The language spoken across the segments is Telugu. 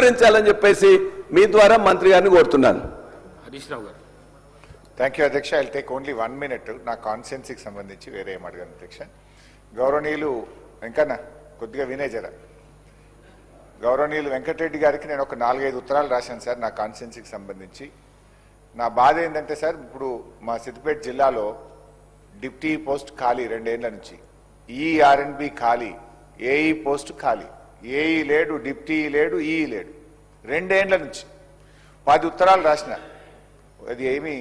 పునరుద్ధరించాలని చెప్పేసి మీ ద్వారా మంత్రి గారిని కోరుతున్నాను. హరీష్ రావు గారు. థ్యాంక్ యూ అధ్యక్ష. ఐ టేక్ ఓన్లీ 1 minute నా కాన్స్టిట్యున్సీకి సంబంధించి వేరే ఏం అడిగాను అధ్యక్ష. గౌరవనీయులు వెంకన్న కొద్దిగా వినేజరా. గౌరవనీయులు వెంకటరెడ్డి గారికి నేను ఒక 4-5 ఉత్తరాలు రాశాను సార్ నా కాన్స్టిట్యున్సీకి సంబంధించి. నా బాధ ఏంటంటే సార్, ఇప్పుడు మా సిద్దిపేట జిల్లాలో డిప్టీ పోస్ట్ ఖాళీ 2 ఏళ్ల నుంచి, ఈఆర్ఎన్బి ఖాళీ, ఏఈ పోస్ట్ ఖాళీ, ఏఈ లేడు, డిప్టీ లేడు, ఈఈ లేడు, 2 ఏళ్ల నుంచి 10 ఉత్తరాలు రాసిన. అది ఏమి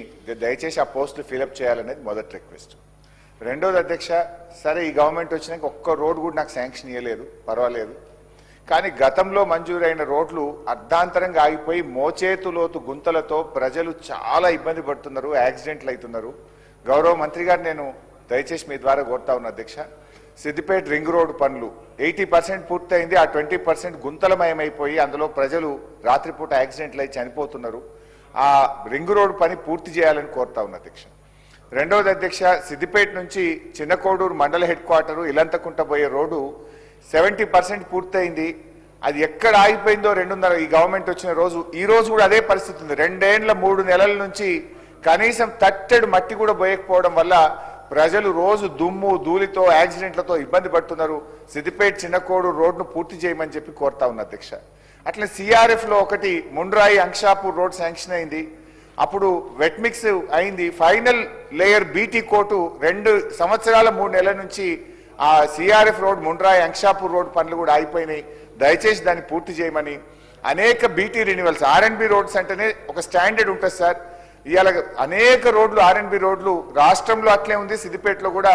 దయచేసి ఆ పోస్టులు ఫిలప్ చేయాలనేది మొదటి రిక్వెస్ట్. రెండోది అధ్యక్ష, సరే ఈ గవర్నమెంట్ వచ్చినాక ఒక్క రోడ్డు కూడా నాకు శాంక్షన్ ఇవ్వలేదు, పర్వాలేదు. కానీ గతంలో మంజూరైన రోడ్లు అర్ధాంతరంగా ఆగిపోయి మోచేతులోతు గుంతలతో ప్రజలు చాలా ఇబ్బంది పడుతున్నారు, యాక్సిడెంట్లు అవుతున్నారు. గౌరవ మంత్రి గారు నేను దయచేసి మీ ద్వారా కోరుతా ఉన్నా అధ్యక్ష, సిద్దిపేట రింగ్ రోడ్డు పనులు 80% పూర్తయింది. ఆ 20% గుంతలమయమైపోయి అందులో ప్రజలు రాత్రిపూట యాక్సిడెంట్లు అయి చనిపోతున్నారు. ఆ రింగ్ రోడ్డు పని పూర్తి చేయాలని కోరుతా ఉన్నా అధ్యక్ష. రెండవది అధ్యక్ష, సిద్దిపేట నుంచి చిన్నకోడూరు మండల హెడ్ క్వార్టరు ఇలంతకుంట పోయే రోడ్డు 70% పూర్తయింది. అది ఎక్కడ ఆగిపోయిందో 2.5 ఈ గవర్నమెంట్ వచ్చిన రోజు, ఈ రోజు కూడా అదే పరిస్థితి ఉంది. 2 ఏళ్ల 3 నెలల నుంచి కనీసం తట్టెడు మట్టి కూడా పోయకపోవడం వల్ల ప్రజలు రోజు దుమ్ము ధూళితో యాక్సిడెంట్లతో ఇబ్బంది పడుతున్నారు. సిద్దిపేట చిన్నకోడూరు రోడ్ను పూర్తి చేయమని చెప్పి కోరుతా ఉన్నా అధ్యక్ష. అట్లా సిఆర్ఎఫ్ లో ఒకటి ముండ్రాయి అంక్షాపూర్ రోడ్ శాంక్షన్ అయింది, అప్పుడు వెట్ మిక్స్ అయింది. ఫైనల్ లేయర్ బీటీ కోటు 2 సంవత్సరాల 3 నెలల నుంచి ఆ CRF road Mundrai Ankshapur road పనులు కూడా అయిపోయినాయి. దయచేసి దాన్ని పూర్తి చేయమని. అనేక బీటీ రెన్యువల్స్, ఆర్ఎన్బి రోడ్స్ అంటేనే ఒక స్టాండర్డ్ ఉంటుంది సార్. ఇవాళ అనేక రోడ్లు ఆర్ఎన్బి రోడ్లు రాష్ట్రంలో అట్లే ఉంది, సిద్దిపేటలో కూడా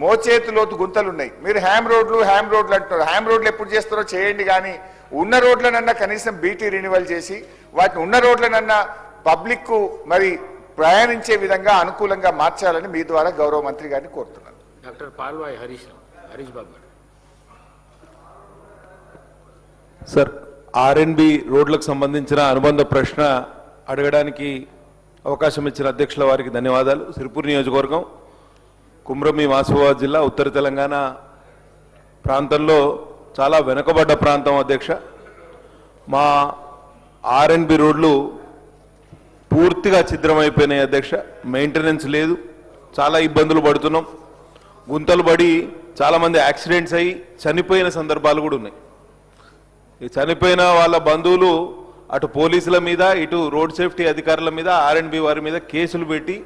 మోచేతులోతు గుంతలు ఉన్నాయి. మీరు హ్యామ్ రోడ్లు అంటున్నారు. హ్యామ్ రోడ్లు ఎప్పుడు చేస్తారో చేయండి, కానీ ఉన్న రోడ్లనన్నా కనీసం బీటీ రెన్యువల్ చేసి వాటిని ఉన్న రోడ్లనన్నా పబ్లిక్ కు మరి ప్రయాణించే విధంగా అనుకూలంగా మార్చాలని మీ ద్వారా గౌరవ మంత్రి గారిని కోరుతున్నాను. డాక్టర్ పాల్వాయి హరీష్ బాబు గారు. సార్, ఆర్ఎన్బి రోడ్లకు సంబంధించిన అనుబంధ ప్రశ్న అడగడానికి అవకాశం ఇచ్చిన అధ్యక్షుల వారికి ధన్యవాదాలు. సిరిపూర్ నియోజకవర్గం కుమ్రమి మాసిఫాబాద్ జిల్లా ఉత్తర తెలంగాణ ప్రాంతంలో చాలా వెనుకబడ్డ ప్రాంతం అధ్యక్ష. మా ఆర్ఎన్బి రోడ్లు పూర్తిగా ఛిద్రమైపోయినాయి అధ్యక్ష. మెయింటెనెన్స్ లేదు, చాలా ఇబ్బందులు పడుతున్నాం. గుంతలు పడి చాలామంది యాక్సిడెంట్స్ అయ్యి చనిపోయిన సందర్భాలు కూడా ఉన్నాయి. ఈ చనిపోయిన వాళ్ళ బంధువులు అటు పోలీసుల మీద ఇటు రోడ్ సేఫ్టీ అధికారుల మీద ఆర్ఎన్బి వారి మీద కేసులు పెట్టి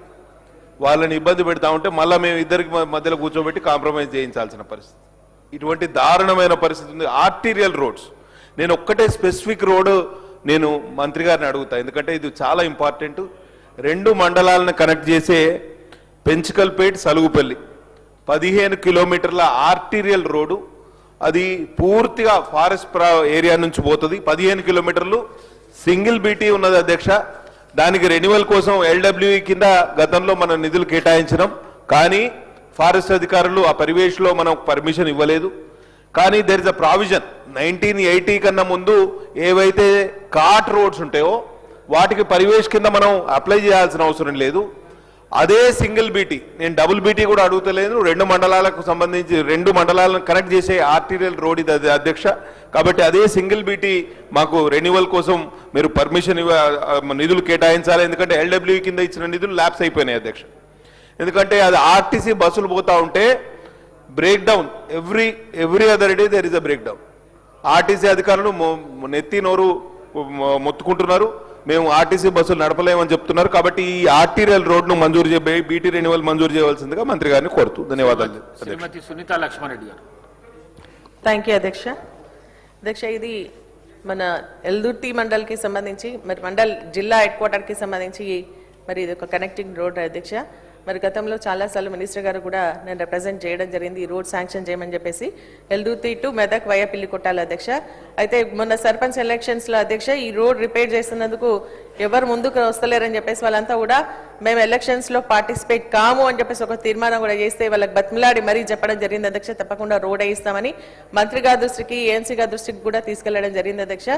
వాళ్ళని ఇబ్బంది పెడతా ఉంటే మళ్ళీ మేము ఇద్దరికి మధ్యలో కూర్చోబెట్టి కాంప్రమైజ్ చేయించాల్సిన పరిస్థితి. ఇటువంటి దారుణమైన పరిస్థితి ఉంది. ఆర్టీరియల్ రోడ్స్, నేను ఒక్కటే స్పెసిఫిక్ రోడ్డు నేను మంత్రి గారిని అడుగుతా, ఎందుకంటే ఇది చాలా ఇంపార్టెంట్. 2 మండలాలను కనెక్ట్ చేసే పెంచుకల్పేట్ సలుగుపల్లి 15 కిలోమీటర్ల ఆర్టీరియల్ రోడ్డు. అది పూర్తిగా ఫారెస్ట్ ఏరియా నుంచి పోతుంది. 15 కిలోమీటర్లు సింగిల్ బీటీ ఉన్నది అధ్యక్ష. దానికి రెన్యువల్ కోసం ఎల్డబ్ల్యూఈ కింద గతంలో మనం నిధులు కేటాయించినాం, కానీ ఫారెస్ట్ అధికారులు ఆ పరివేష్లో మనం పర్మిషన్ ఇవ్వలేదు. కానీ దెర్ ఇస్ అ ప్రావిజన్ 1980 కన్నా ముందు ఏవైతే కాట్ రోడ్స్ ఉంటాయో వాటికి పరివేష్ కింద మనం అప్లై చేయాల్సిన అవసరం లేదు. అదే సింగిల్ బీటీ, నేను డబుల్ బీటీ కూడా అడుగుతలేదు. 2 మండలాలకు సంబంధించి 2 మండలాలను కనెక్ట్ చేసే ఆర్టీరియల్ రోడ్ ఇది అధ్యక్ష. కాబట్టి అదే సింగిల్ బీటీ మాకు రెన్యువల్ కోసం మీరు పర్మిషన్ నిధులు కేటాయించాలి. ఎందుకంటే ఎల్డబ్ల్యూఈ కింద ఇచ్చిన నిధులు ల్యాప్స్ అయిపోయినాయి అధ్యక్ష. ఎందుకంటే అది ఆర్టీసీ బస్సులు పోతా ఉంటే break down every other day there is a break down. RTC అధికారులు నెత్తి నోరు మొత్తుకుంటున్నారు, మేము ఆర్టీసీ బస్సులు నడపలేమని చెప్తున్నారు. కాబట్టి ఈ ఆర్టీరియల్ రోడ్ను మంజూరు చేయ బీటీ రెన్యువల్ మంజూరు చేయవలసిందిగా మంత్రి గారిని కోరుతూ ధన్యవాదాలు. శ్రీమతి సునీత లక్ష్మారెడ్డి గారు. థ్యాంక్ యూ అధ్యక్ష. అధ్యక్ష, ఇది మన ఎల్దుర్తి మండల్కి సంబంధించి మరి మండల్ జిల్లా హెడ్ క్వార్టర్కి సంబంధించి మరి ఇది ఒక కనెక్టింగ్ రోడ్ అధ్యక్ష. మరి గతంలో చాలాసార్లు మినిస్టర్ గారు కూడా నేను రిప్రజెంట్ చేయడం జరిగింది ఈ రోడ్ శాంక్షన్ చేయమని చెప్పేసి. ఎల్దుర్తి టు మెదక్ వయ పిల్లి కొట్టాలి అధ్యక్ష. అయితే మొన్న సర్పంచ్ ఎలక్షన్స్లో అధ్యక్ష ఈ రోడ్ రిపేర్ చేస్తున్నందుకు ఎవరు ముందుకు వస్తలేరని చెప్పేసి వాళ్ళంతా కూడా మేము ఎలక్షన్స్ లో పార్టిసిపేట్ కాము అని చెప్పేసి ఒక తీర్మానం కూడా చేస్తే వాళ్ళకి బతిమలాడి మరీ చెప్పడం జరిగింది అధ్యక్ష. తప్పకుండా రోడ్ వేయిస్తామని మంత్రి గారి దృష్టికి ఏఎన్సీ గారి దృష్టికి కూడా తీసుకెళ్లడం జరిగింది అధ్యక్ష.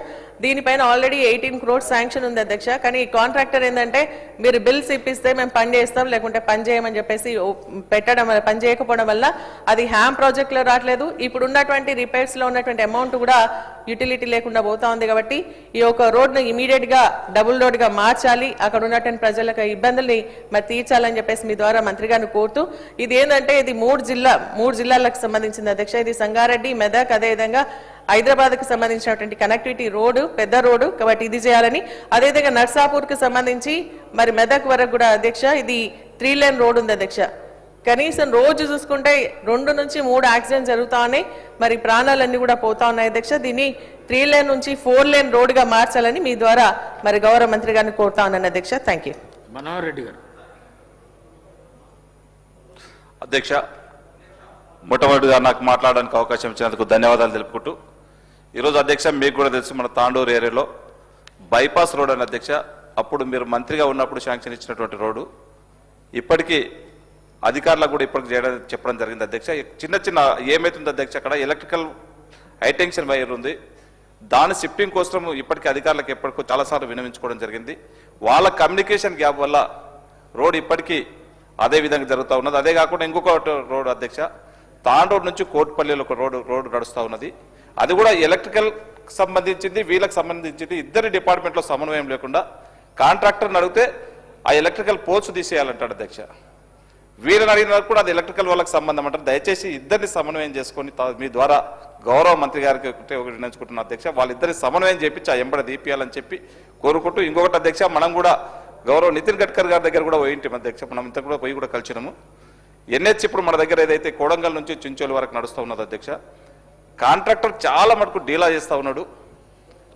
దీనిపైన ఆల్రెడీ 18 crores శాంక్షన్ ఉంది అధ్యక్ష. కానీ ఈ కాంట్రాక్టర్ ఏంటంటే మీరు బిల్స్ ఇప్పిస్తే మేము పని చేస్తాం లేకుంటే పని చేయమని చెప్పేసి పని చేయకపోవడం వల్ల అది హ్యామ్ ప్రాజెక్ట్ లో రావట్లేదు. ఇప్పుడు ఉన్నటువంటి రిపేర్స్ లో ఉన్నటువంటి అమౌంట్ కూడా యూటిలిటీ లేకుండా పోతా ఉంది. కాబట్టి ఈ యొక్క రోడ్ను ఇమీడియట్ గా డబుల్ రోడ్ గా మార్చాలి, అక్కడ ఉన్నటువంటి ప్రజలకు ఇబ్బందుల్ని మరి తీర్చాలని చెప్పేసి మీ ద్వారా మంత్రి గారిని కోరుతూ, ఇది ఏంటంటే ఇది మూడు జిల్లాలకు సంబంధించిన అధ్యక్ష. ఇది సంగారెడ్డి, మెదక్, అదేవిధంగా హైదరాబాద్ కు సంబంధించినటువంటి కనెక్టివిటీ రోడ్డు, పెద్ద రోడ్డు. కాబట్టి ఇది చేయాలని, అదేవిధంగా నర్సాపూర్ కు సంబంధించి మరి మెదక్ వరకు కూడా అధ్యక్ష ఇది 3 lane రోడ్ ఉంది అధ్యక్ష. కనీసం రోజు చూసుకుంటే 2 నుంచి 3 యాక్సిడెంట్స్ జరుగుతా ఉన్నాయి, మరి ప్రాణాలన్నీ కూడా పోతా ఉన్నాయి అధ్యక్ష. దీన్ని 3 lane నుంచి 4 lane రోడ్ గా మార్చాలని మీ ద్వారా మరి గౌరవ మంత్రి గారిని కోరుతా ఉన్నాను అధ్యక్ష. Thank you. మనోహర్ రెడ్డి గారు. అధ్యక్ష, మొట్టమొదటిగా నాకు మాట్లాడడానికి అవకాశం ఇచ్చినందుకు ధన్యవాదాలు తెలుపుకుంటూ, ఈరోజు అధ్యక్ష మీకు కూడా తెలుసు మన తాండూరు ఏరియాలో బైపాస్ రోడ్ అని అధ్యక్ష, అప్పుడు మీరు మంత్రిగా ఉన్నప్పుడు శాంక్షన్ ఇచ్చినటువంటి రోడ్డు ఇప్పటికీ అధికారులకు కూడా ఇప్పటికి చెప్పడం జరిగింది అధ్యక్ష. చిన్న ఏమైతుంది అధ్యక్ష, అక్కడ ఎలక్ట్రికల్ హైటెన్షన్ వైర్ ఉంది, దాని షిఫ్టింగ్ కోసం ఇప్పటికీ అధికారులకు ఎప్పటికో చాలాసార్లు విన్నవించుకోవడం జరిగింది. వాళ్ళ కమ్యూనికేషన్ గ్యాప్ వల్ల రోడ్ ఇప్పటికీ అదే విధంగా జరుగుతూ ఉన్నది. అదే కాకుండా ఇంకొక రోడ్ అధ్యక్ష, తాండూరు నుంచి కోట్పల్లిలో ఒక రోడ్డు నడుస్తూ ఉన్నది. అది కూడా ఎలక్ట్రికల్ సంబంధించింది, వీళ్ళకి సంబంధించింది. ఇద్దరి డిపార్ట్మెంట్లో సమన్వయం లేకుండా కాంట్రాక్టర్ని అడిగితే ఆ ఎలక్ట్రికల్ పోల్స్ తీసేయాలంటాడు అధ్యక్ష. వీళ్ళని అడిగిన కూడా అది ఎలక్ట్రికల్ వాళ్ళకి సంబంధం అంటారు. దయచేసి ఇద్దరిని సమన్వయం చేసుకొని మీ ద్వారా గౌరవ మంత్రి గారికి నిర్ణయించుకుంటున్న అధ్యక్ష, వాళ్ళిద్దరిని సమన్వయం చేపించి ఆ ఎంబడి దీపియాలని చెప్పి కోరుకుంటూ, ఇంకొకటి అధ్యక్ష, మనం కూడా గౌరవ నితిన్ గడ్కరీ గారి దగ్గర కూడా పోయింటాం అధ్యక్ష. మనం ఇంత కూడా పోయి కూడా కలిసినాము. ఎన్హెచ్ ఇప్పుడు మన దగ్గర ఏదైతే కోడంగల్ నుంచి చించోలి వరకు నడుస్తూ ఉన్నది అధ్యక్ష, కాంట్రాక్టర్ చాలా మటుకు డీలా చేస్తూ ఉన్నాడు.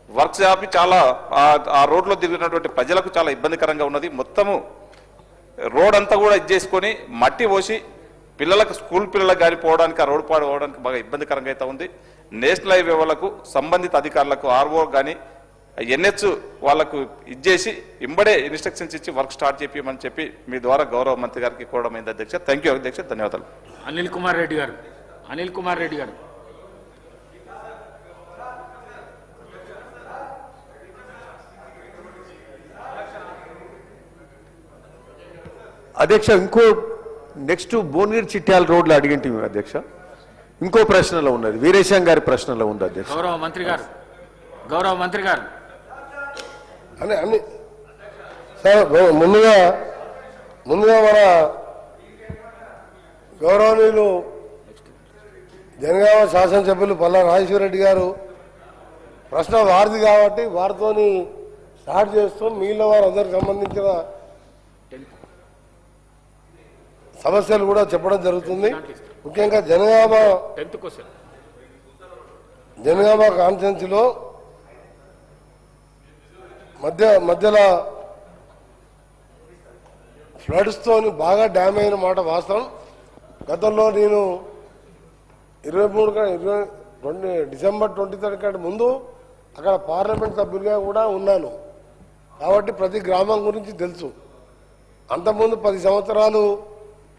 వర్క్స్ ఆపి చాలా ఆ రోడ్లో తిరిగినటువంటి ప్రజలకు చాలా ఇబ్బందికరంగా ఉన్నది. మొత్తము రోడ్ అంతా కూడా ఇది చేసుకొని మట్టి పోసి పిల్లలకు, స్కూల్ పిల్లలకు కానీ పోవడానికి, ఆ రోడ్ పోవడానికి బాగా ఇబ్బందికరంగా అయితే ఉంది. నేషనల్ హైవే వాళ్ళకు, సంబంధిత అధికారులకు, ఆర్ఓ కానీ ఎన్హెచ్ వాళ్ళకు ఇచ్చేసి ఇంబడే ఇన్స్ట్రక్షన్స్ ఇచ్చి వర్క్ స్టార్ట్ చేయమని చెప్పి మీ ద్వారా గౌరవ మంత్రి గారికి కోరడం అయింది అధ్యక్ష. థ్యాంక్ యూ అధ్యక్ష, ధన్యవాదాలు. అనిల్ కుమార్ రెడ్డి గారు. అనిల్ కుమార్ రెడ్డి గారు. అధ్యక్ష, ఇంకో నెక్స్ట్ భువనగిరి చిట్యాల రోడ్లు అడిగింటి అధ్యక్ష. ఇంకో ప్రశ్నలో ఉన్నది, వీరేశం గారి ప్రశ్నలో ఉంది అధ్యక్ష. గౌరవ మంత్రి గారు. గౌరవ మంత్రి గారు. అన్ని సార్, ముందుగా మన గౌరవనీయులు జనగామ శాసనసభ్యులు పల్లా రాజేశ్వరరెడ్డి గారు ప్రశ్న వారిది కాబట్టి వారితోని స్టార్ట్ చేస్తూ మిగిలిన వారందరికి సంబంధించిన సమస్యలు కూడా చెప్పడం జరుగుతుంది. ముఖ్యంగా జనగామ కాన్స్టిట్యున్సీలో మధ్యలో ఫ్లడ్స్తో బాగా డ్యామ్ అయిన మాట వాస్తవం. గతంలో నేను 23 డిసెంబర్ 23 కంటే ముందు అక్కడ పార్లమెంట్ సభ్యులుగా కూడా ఉన్నాను కాబట్టి ప్రతి గ్రామం గురించి తెలుసు. అంతకుముందు 10 సంవత్సరాలు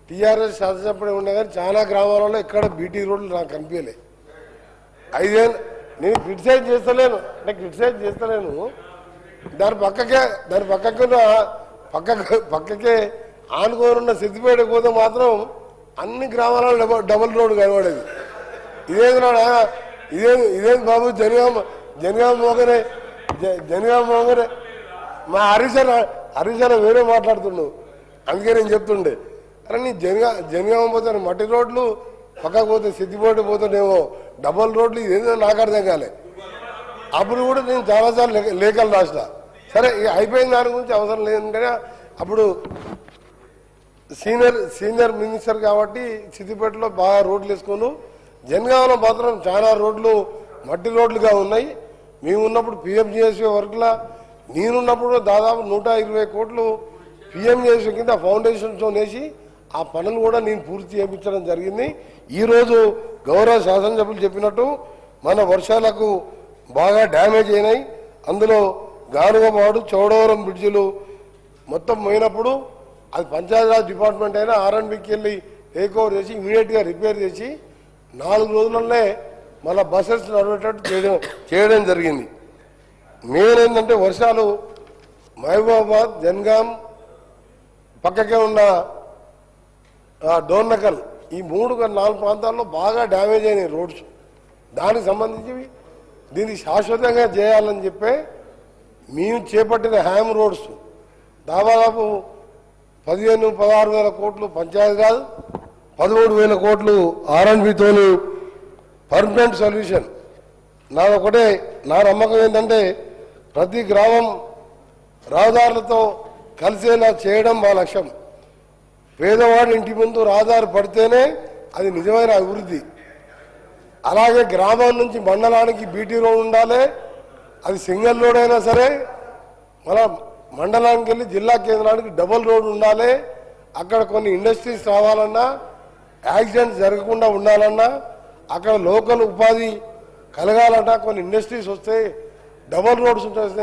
టీఆర్ఎస్ శాసనసభ్యుడు ఉన్నా కానీ చాలా గ్రామాలలో ఎక్కడ బీటీ రోడ్లు నాకు కనిపించలే. 5 ఏళ్ళు నేను క్రిటిసైజ్ చేస్తలేను. దాని పక్కకే ఆనుకోనున్న సిద్దిపేట పోతే మాత్రం అన్ని గ్రామాలలో డబుల్ రోడ్డు కనబడేది. ఇదేం బాబు జనగామ మోగనే మా హరీశన వేరే మాట్లాడుతున్నావు. అందుకే నేను చెప్తుండే, అరే నీ జనగామ పోతే మట్టి రోడ్లు, పక్కకు పోతే సిద్దిపేట పోతేనేమో డబల్ రోడ్లు, ఇదేదో నాకు అర్థం కాలే. అప్పుడు కూడా నేను చాలాసార్లు లేఖలు రాసిన. సరే అయిపోయిన దాని గురించి అవసరం లేదు కానీ అప్పుడు సీనియర్ మినిస్టర్ కాబట్టి సిద్దిపేటలో బాగా రోడ్లు వేసుకోను. జనగామలో మాత్రం చాలా రోడ్లు మట్టి రోడ్లుగా ఉన్నాయి. మేము ఉన్నప్పుడు పిఎంజిఎస్ఏ వర్క్లా నేనున్నప్పుడు దాదాపు 120 కోట్లు పిఎంజిఎస్ఏ కింద ఫౌండేషన్తో వేసి ఆ పనులు కూడా నేను పూర్తి చేయించడం జరిగింది. ఈరోజు గౌరవ శాసనసభ్యులు చెప్పినట్టు మన వర్షాలకు బాగా డ్యామేజ్ అయినాయి. అందులో గానుగమాడు చౌడవరం బ్రిడ్జిలు మొత్తం పోయినప్పుడు అది పంచాయతీరాజ్ డిపార్ట్మెంట్ అయినా ఆర్ఎండ్బికి వెళ్ళి టేక్ ఓవర్ చేసి ఇమీడియట్గా రిపేర్ చేసి 4 రోజులనే మళ్ళీ బస్సెస్ నడిపేటట్టు చేయడం జరిగింది. మెయిన్ ఏంటంటే వర్షాలు మహబూబాబాద్ జన్గాం పక్కకే ఉన్న డోర్నకల్ ఈ 3-4 ప్రాంతాల్లో బాగా డ్యామేజ్ అయినాయి రోడ్స్. దానికి సంబంధించి దీన్ని శాశ్వతంగా చేయాలని చెప్పి మేము చేపట్టిన హ్యామ్ రోడ్స్ దాదాపు 15-16 వేల కోట్లు పంచాయతీరాజ్, 13,000 కోట్లు ఆర్ఎండ్బితో పర్మనెంట్ సొల్యూషన్. నాదొకటే నా నమ్మకం ఏంటంటే ప్రతి గ్రామం రహదారులతో కలిసేలా చేయడం మా లక్ష్యం. పేదవాడి ఇంటి ముందు రహదారి పడితేనే అది నిజమైన అభివృద్ధి. అలాగే గ్రామం నుంచి మండలానికి బీటీ రోడ్ ఉండాలి. అది సింగిల్ రోడ్ అయినా సరే మన మండలానికి వెళ్ళి జిల్లా కేంద్రానికి డబుల్ రోడ్ ఉండాలి. అక్కడ కొన్ని ఇండస్ట్రీస్ రావాలన్నా, యాక్సిడెంట్స్ జరగకుండా ఉండాలన్నా, అక్కడ లోకల్ ఉపాధి కలగాలన్నా కొన్ని ఇండస్ట్రీస్ వస్తే డబుల్ రోడ్స్ ఉంటాయి.